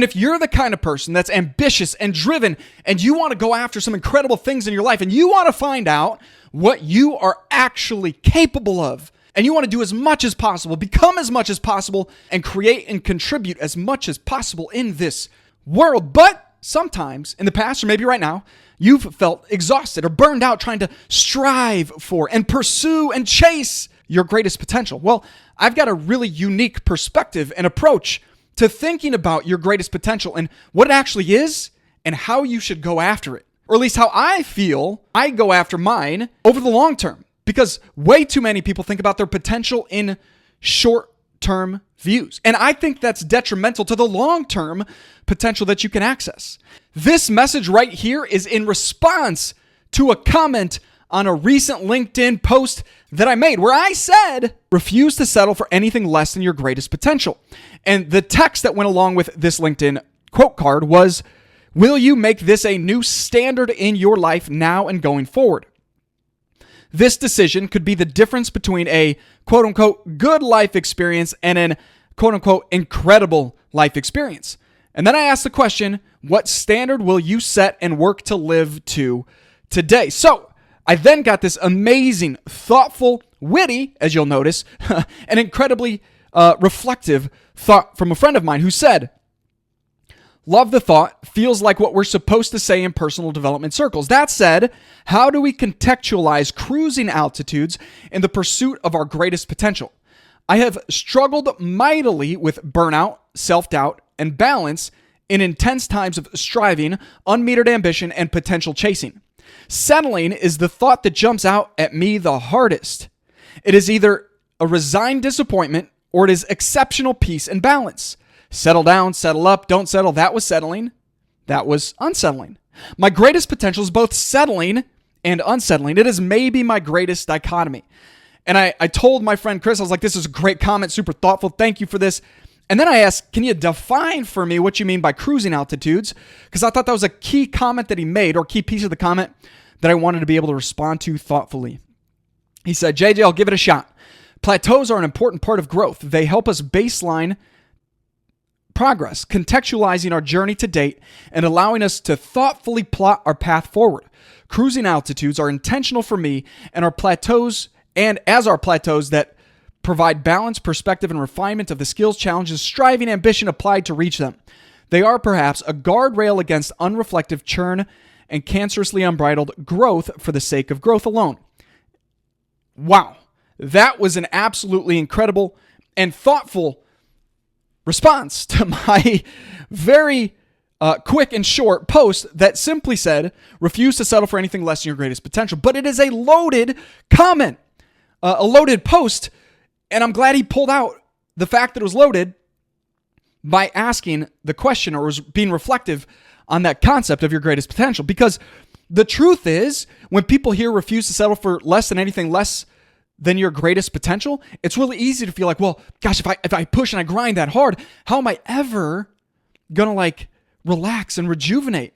And if you're the kind of person that's ambitious and driven and you want to go after some incredible things in your life and you want to find out what you are actually capable of, and you want to do as much as possible, become as much as possible, and create and contribute as much as possible in this world. But sometimes in the past, or maybe right now, you've felt exhausted or burned out trying to strive for and pursue and chase your greatest potential. Well, I've got a really unique perspective and approach to thinking about your greatest potential and what it actually is and how you should go after it. Or at least how I feel I go after mine over the long term. Because way too many people think about their potential in short-term views. And I think that's detrimental to the long-term potential that you can access. This message right here is in response to a comment on a recent LinkedIn post that I made where I said, refuse to settle for anything less than your greatest potential. And the text that went along with this LinkedIn quote card was, will you make this a new standard in your life now and going forward? This decision could be the difference between a quote unquote good life experience and an quote unquote incredible life experience. And then I asked the question, what standard will you set and work to live to today? So I then got this amazing, thoughtful, witty, as you'll notice, and incredibly reflective thought from a friend of mine who said, love the thought, feels like what we're supposed to say in personal development circles. That said, how do we contextualize cruising altitudes in the pursuit of our greatest potential? I have struggled mightily with burnout, self-doubt, and balance in intense times of striving, unmetered ambition, and potential chasing. Settling is the thought that jumps out at me the hardest. It is either a resigned disappointment or it is exceptional peace and balance. Settle down, settle up, don't settle. That was settling. That was unsettling. My greatest potential is both settling and unsettling. It is maybe my greatest dichotomy. And I told my friend Chris, I was like, this is a great comment, super thoughtful. Thank you for this. And then I asked, can you define for me what you mean by cruising altitudes? Because I thought that was a key comment that he made, or key piece of the comment that I wanted to be able to respond to thoughtfully. He said, JJ, I'll give it a shot. Plateaus are an important part of growth. They help us baseline progress, contextualizing our journey to date and allowing us to thoughtfully plot our path forward. Cruising altitudes are intentional for me and are plateaus that provide balance, perspective, and refinement of the skills, challenges, striving, ambition applied to reach them. They are perhaps a guardrail against unreflective churn and cancerously unbridled growth for the sake of growth alone. Wow. That was an absolutely incredible and thoughtful response to my very quick and short post that simply said, refuse to settle for anything less than your greatest potential. But it is a loaded comment, a loaded post. And I'm glad he pulled out the fact that it was loaded by asking the question, or was being reflective on that concept of your greatest potential. Because the truth is, when people hear refuse to settle for less than anything less than your greatest potential, it's really easy to feel like, well, gosh, if I push and I grind that hard, how am I ever gonna relax and rejuvenate?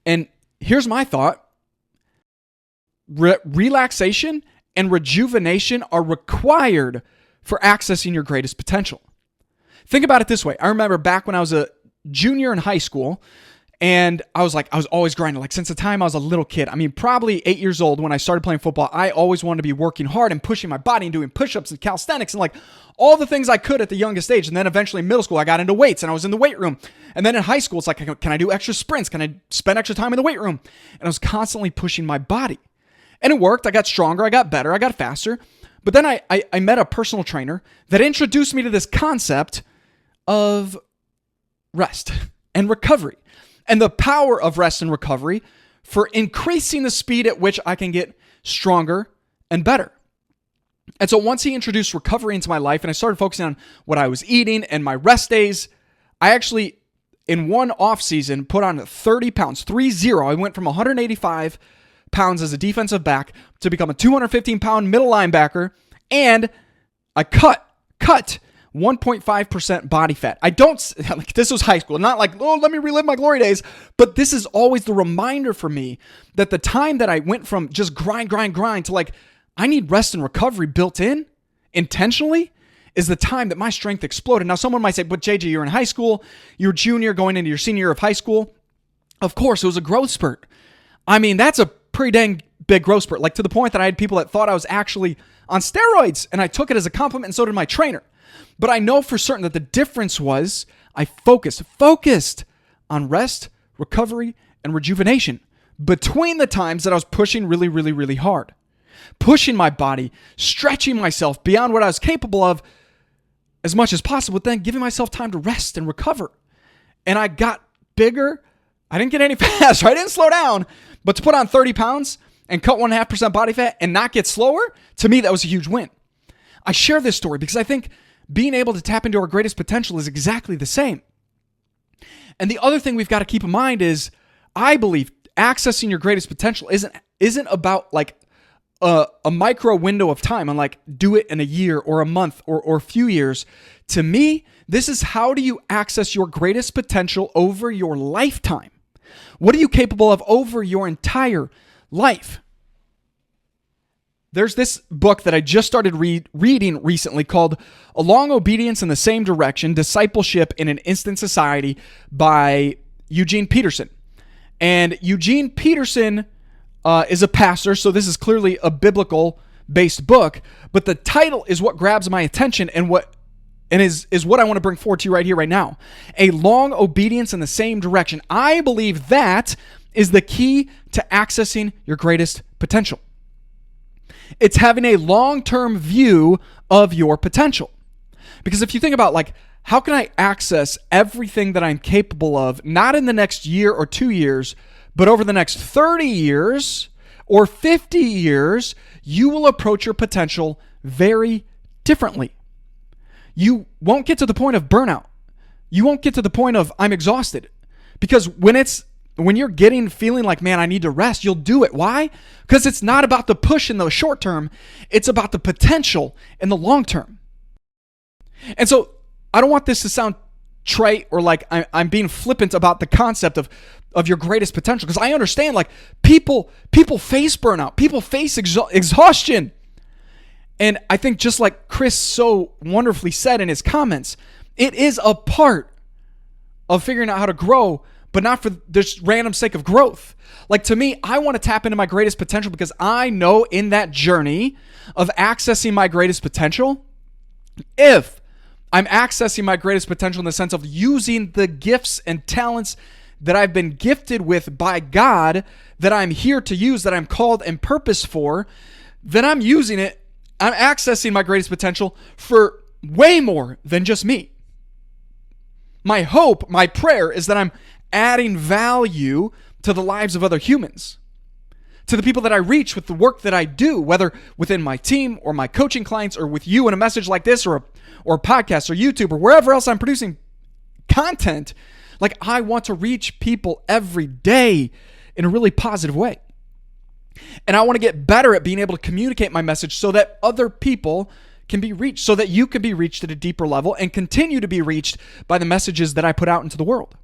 And here's my thought. Relaxation and rejuvenation are required for accessing your greatest potential. Think about it this way. I remember back when I was a junior in high school, and I was always grinding. Since the time I was a little kid, probably 8 years old when I started playing football, I always wanted to be working hard and pushing my body and doing push-ups and calisthenics and all the things I could at the youngest age. And then eventually in middle school, I got into weights and I was in the weight room. And then in high school, it's like, can I do extra sprints? Can I spend extra time in the weight room? And I was constantly pushing my body. And it worked. I got stronger. I got better. I got faster. But then I met a personal trainer that introduced me to this concept of rest and recovery, and the power of rest and recovery for increasing the speed at which I can get stronger and better. And so once he introduced recovery into my life and I started focusing on what I was eating and my rest days, I actually, in one off season, put on 30 pounds, 30. I went from 185 pounds as a defensive back to become a 215 pound middle linebacker. And I cut 1.5% body fat. This was high school, not let me relive my glory days, but this is always the reminder for me that the time that I went from just grind to I need rest and recovery built in intentionally is the time that my strength exploded. Now, someone might say, but JJ, you're in high school, you're a junior going into your senior year of high school. Of course, it was a growth spurt. I mean, that's a pretty dang big growth spurt, like to the point that I had people that thought I was actually on steroids, and I took it as a compliment, and so did my trainer. But I know for certain that the difference was I focused on rest, recovery, and rejuvenation between the times that I was pushing really, really, really hard, pushing my body, stretching myself beyond what I was capable of as much as possible, but then giving myself time to rest and recover. And I got bigger. I didn't get any faster. I didn't slow down, but to put on 30 pounds and cut 1.5% body fat and not get slower, to me, that was a huge win. I share this story because I think being able to tap into our greatest potential is exactly the same. And the other thing we've got to keep in mind is, I believe accessing your greatest potential isn't about like a micro window of time and like do it in a year or a month or a few years. To me, this is how do you access your greatest potential over your lifetime? What are you capable of over your entire life? There's this book that I just started reading recently called A Long Obedience in the Same Direction, Discipleship in an Instant Society by Eugene Peterson. And Eugene Peterson is a pastor, so this is clearly a biblical-based book, but the title is what grabs my attention and is what I want to bring forward to you right here, right now. A long obedience in the same direction. I believe that is the key to accessing your greatest potential. It's having a long-term view of your potential. Because if you think about like, how can I access everything that I'm capable of, not in the next year or 2 years, but over the next 30 years or 50 years, you will approach your potential very differently. You won't get to the point of burnout. You won't get to the point of I'm exhausted. Because when you're feeling like, man, I need to rest, you'll do it. Why? Because it's not about the push in the short term. It's about the potential in the long term. And so I don't want this to sound trite or like I'm being flippant about the concept of your greatest potential, because I understand like people face burnout. People face exhaustion. And I think just like Chris so wonderfully said in his comments, it is a part of figuring out how to grow, but not for this random sake of growth. Like to me, I want to tap into my greatest potential because I know in that journey of accessing my greatest potential, if I'm accessing my greatest potential in the sense of using the gifts and talents that I've been gifted with by God, that I'm here to use, that I'm called and purposed for, then I'm using it. I'm accessing my greatest potential for way more than just me. My hope, my prayer is that I'm adding value to the lives of other humans, to the people that I reach with the work that I do, whether within my team or my coaching clients or with you in a message like this or a podcast or YouTube or wherever else I'm producing content. Like I want to reach people every day in a really positive way. And I want to get better at being able to communicate my message so that other people can be reached, so that you can be reached at a deeper level and continue to be reached by the messages that I put out into the world.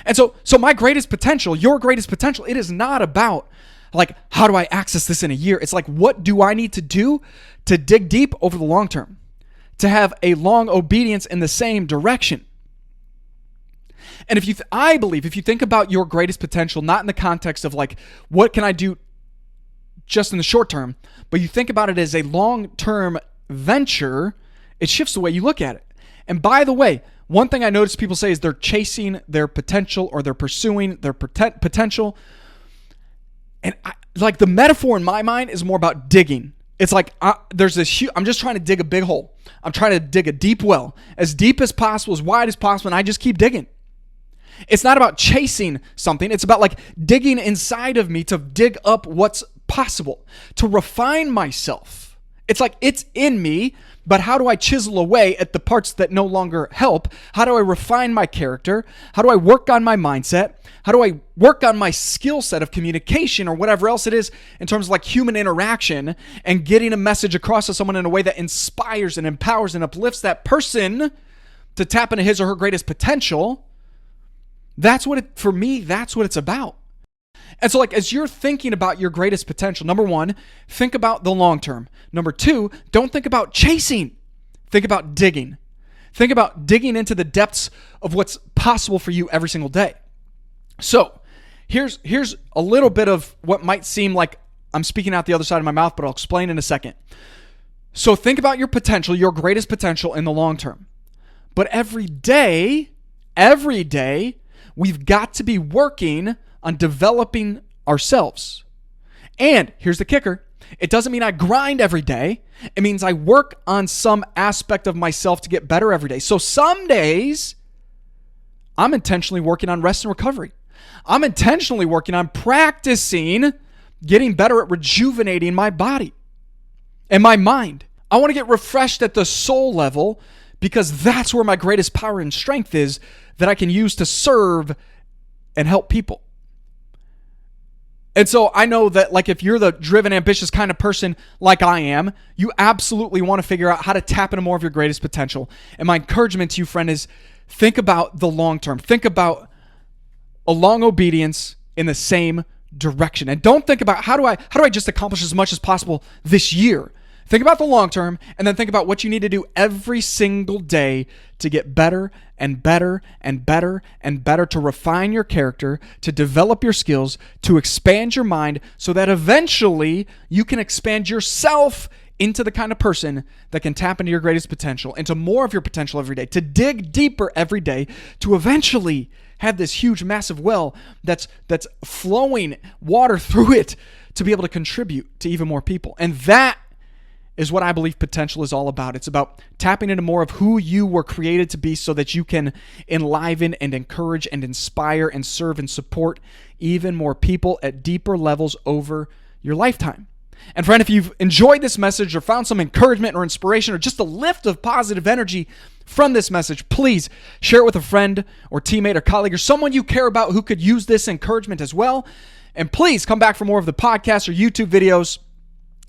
And so my greatest potential, your greatest potential, it is not about like, how do I access this in a year? It's like, what do I need to do to dig deep over the long term, to have a long obedience in the same direction? And I believe if you think about your greatest potential, not in the context of like, what can I do just in the short term, but you think about it as a long-term venture, it shifts the way you look at it. And by the way, one thing I notice people say is they're chasing their potential or they're pursuing their potential. And like the metaphor in my mind is more about digging. It's like there's this huge, I'm just trying to dig a big hole. I'm trying to dig a deep well, as deep as possible, as wide as possible, and I just keep digging. It's not about chasing something. It's about like digging inside of me to dig up what's possible, to refine myself. It's like it's in me, but how do I chisel away at the parts that no longer help? How do I refine my character? How do I work on my mindset? How do I work on my skill set of communication or whatever else it is in terms of like human interaction and getting a message across to someone in a way that inspires and empowers and uplifts that person to tap into his or her greatest potential? That's what it's about. And so like, as you're thinking about your greatest potential, number one, think about the long term. Number two, don't think about chasing. Think about digging. Think about digging into the depths of what's possible for you every single day. So here's a little bit of what might seem like I'm speaking out the other side of my mouth, but I'll explain in a second. So think about your potential, your greatest potential in the long term. But every day, we've got to be working on developing ourselves. And here's the kicker. It doesn't mean I grind every day. It means I work on some aspect of myself to get better every day. So some days, I'm intentionally working on rest and recovery. I'm intentionally working on practicing getting better at rejuvenating my body and my mind. I want to get refreshed at the soul level because that's where my greatest power and strength is that I can use to serve and help people. And so I know that, like, if you're the driven, ambitious kind of person like I am, you absolutely want to figure out how to tap into more of your greatest potential. And my encouragement to you, friend, is think about the long term. Think about a long obedience in the same direction. And don't think about how do I just accomplish as much as possible this year. Think about the long term, and then think about what you need to do every single day to get better and better and better and better, to refine your character, to develop your skills, to expand your mind so that eventually you can expand yourself into the kind of person that can tap into your greatest potential, into more of your potential every day, to dig deeper every day, to eventually have this huge, massive well that's flowing water through it to be able to contribute to even more people. And that is what I believe potential is all about. It's about tapping into more of who you were created to be so that you can enliven and encourage and inspire and serve and support even more people at deeper levels over your lifetime. And friend, if you've enjoyed this message or found some encouragement or inspiration or just a lift of positive energy from this message, please share it with a friend or teammate or colleague or someone you care about who could use this encouragement as well. And please come back for more of the podcast or YouTube videos.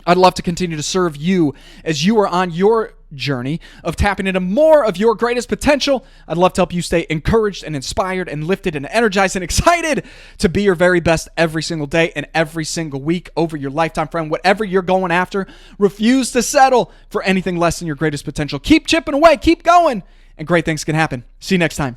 I'd love to continue to serve you as you are on your journey of tapping into more of your greatest potential. I'd love to help you stay encouraged and inspired and lifted and energized and excited to be your very best every single day and every single week over your lifetime, friend. Whatever you're going after, refuse to settle for anything less than your greatest potential. Keep chipping away, keep going, and great things can happen. See you next time.